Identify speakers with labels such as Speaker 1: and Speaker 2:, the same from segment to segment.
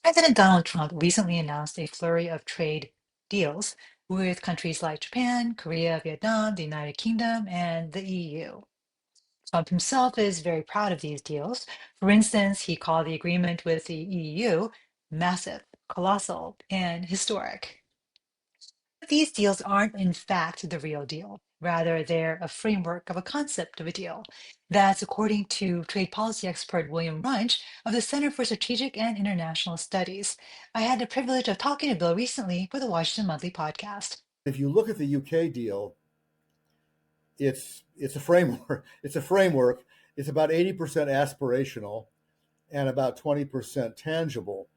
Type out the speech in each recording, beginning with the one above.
Speaker 1: President Donald Trump recently announced a flurry of trade deals with countries like Japan, Korea, Vietnam, the United Kingdom, and the EU. Trump himself is very proud of these deals. For instance, he called the agreement with the EU massive, colossal, and historic. But these deals aren't, in fact, the real deal. Rather, they're a framework of a concept of a deal. That's according to trade policy expert William Reinsch of the Center for Strategic and International Studies. I had the privilege of talking to Bill recently for the Washington Monthly podcast.
Speaker 2: If you look at the UK deal, it's a framework. It's a framework. It's about 80% aspirational and about 20% tangible.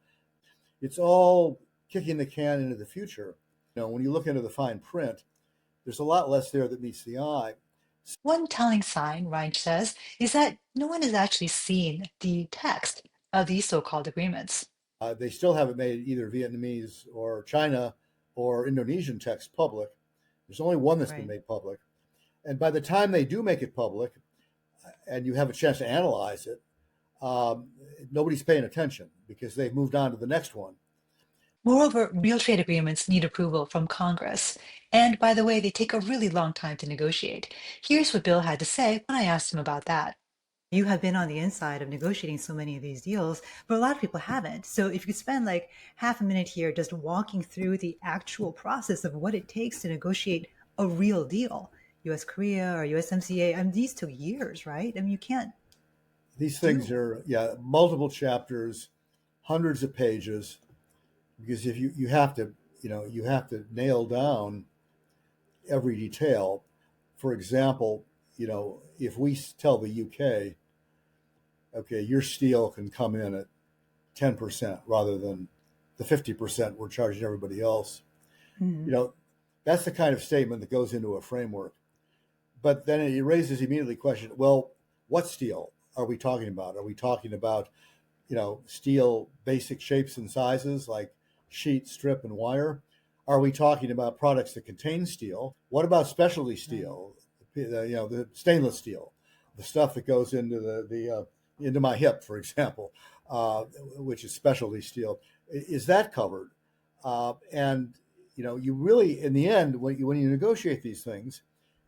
Speaker 2: It's all kicking the can into the future. When you look into the fine print, there's a lot less there that meets the eye.
Speaker 1: One telling sign, Reinsch says, is that no one has actually seen the text of these so-called agreements.
Speaker 2: They still haven't made either Vietnamese or China or Indonesian text public. There's only one that's been
Speaker 1: Right.
Speaker 2: made public. And by the time they do make it public and you have a chance to analyze it, nobody's paying attention because they've moved on to the next one.
Speaker 1: Moreover, real trade agreements need approval from Congress. And by the way, they take a really long time to negotiate. Here's what Bill had to say when I asked him about that. You have been on the inside of negotiating so many of these deals, but a lot of people haven't. So if you could spend like half a minute here just walking through the actual process of what it takes to negotiate a real deal, US Korea or USMCA, I mean, these took years, right? I mean, you can't
Speaker 2: These things
Speaker 1: do.
Speaker 2: are, yeah, multiple chapters, hundreds of pages, because if you have to, you have to nail down every detail. For example, if we tell the UK, okay, your steel can come in at 10% rather than the 50% we're charging everybody else.
Speaker 1: Mhm.
Speaker 2: You know, that's the kind of statement that goes into a framework. But then it raises immediately the question, well, what steel are we talking about? Are we talking about, steel basic shapes and sizes like sheet, strip, and wire? Are we talking about products that contain steel? What about specialty
Speaker 1: Right.
Speaker 2: steel? The stainless steel, the stuff that goes into into my hip, for example, which is specialty steel. Is that covered? And you really, in the end, when you negotiate these things,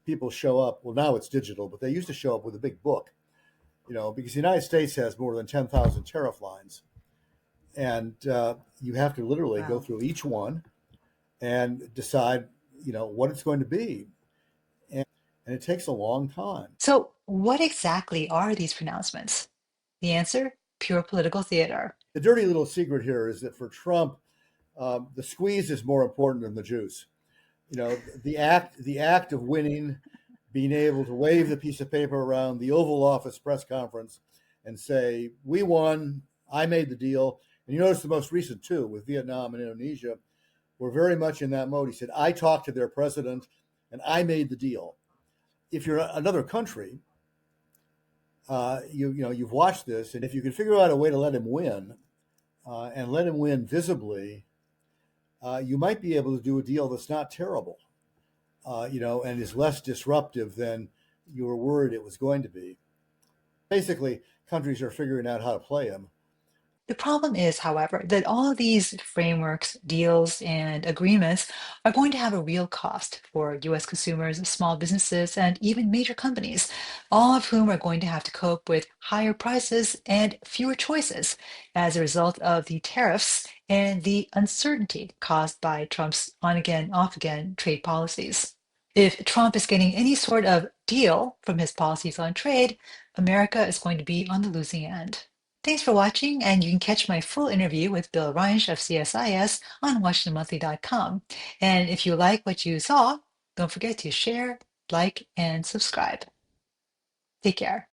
Speaker 2: people show up. Well, now it's digital, but they used to show up with a big book, because the United States has more than 10,000 tariff lines, and you have to literally go
Speaker 1: Wow.
Speaker 2: through each one and decide, what it's going to be, and, and it takes a long time.
Speaker 1: So, what exactly are these pronouncements? The answer? Pure political theater.
Speaker 2: The dirty little secret here is that for Trump, the squeeze is more important than the juice. The act of winning, being able to wave the piece of paper around the Oval Office press conference and say, "We won. I made the deal." And you notice the most recent two with Vietnam and Indonesia were very much in that mode. He said, "I talked to their president, and I made the deal." If you're another country, you've watched this, and if you can figure out a way to let him win and let him win visibly, you might be able to do a deal that's not terrible, and is less disruptive than you were worried it was going to be. Basically, countries are figuring out how to play him.
Speaker 1: The problem is, however, that all of these frameworks, deals, and agreements are going to have a real cost for US consumers, small businesses, and even major companies, all of whom are going to have to cope with higher prices and fewer choices as a result of the tariffs and the uncertainty caused by Trump's on again, off again trade policies. If Trump is getting any sort of deal from his policies on trade, America is going to be on the losing end. Thanks for watching, and you can catch my full interview with Bill Reinsch of CSIS on WashingtonMonthly.com. And if you like what you saw, don't forget to share, like, and subscribe. Take care.